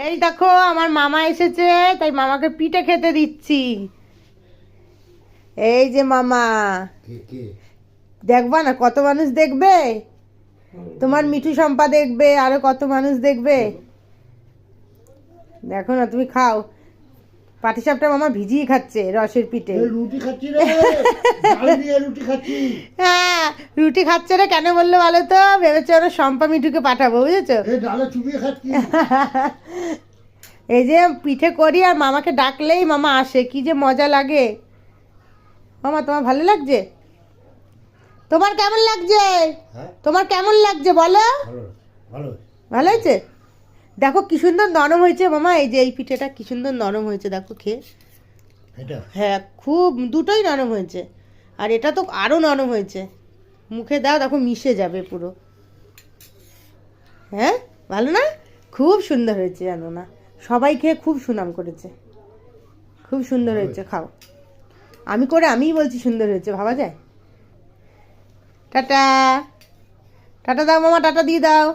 এই দেখো আমার মামা এসেছে, তাই মামাকে পিঠে খেতে দিচ্ছি। এই যে মামা, দেখবা না কত মানুষ দেখবে, তোমার মিঠু সম্পা দেখবে, আরো কত মানুষ দেখবে। দেখো না, তুমি খাও। পাটিসাপটা মামা ভিজিয়ে খাচ্ছে রসের পিঠে। রুটি খাচ্ছি রে, ডাল দিয়ে রুটি খাচ্ছি। হ্যাঁ, রুটি খাচ্ছে রে, কেন বললো বলো তো? ভেবেছে ওরা সম্পা মিঠুকে পাঠাবো, বুঝেছো? এই ডালে চুবিয়ে খাচ্ছি। এই যে পিঠে করি আর মামাকে ডাকলেই মামা আসে, কি যে মজা লাগে। মামা তোমার ভালো লাগছে? তোমার কেমন লাগছে? হ্যাঁ, তোমার কেমন লাগছে বলো? ভালো ভালো। ভালো হয়েছে? দেখো কি সুন্দর নরম হয়েছে মামা, এই যে এই পিঠেটা কি সুন্দর নরম হয়েছে দেখো খেয়ে। এটা হ্যাঁ, খুব দুটোই নরম হয়েছে, আর এটা তো আরও নরম হয়েছে। মুখে দাও, দেখো মিশে যাবে পুরো। হ্যাঁ, ভালো না? খুব সুন্দর হয়েছে, জানো না, সবাই খেয়ে খুব সুনাম করেছে। খুব সুন্দর হয়েছে, খাও। আমি করে আমিই বলছি সুন্দর হয়েছে, ভাবা যায়? টাটা। টাটা দাও মামা, টাটা দিয়ে দাও।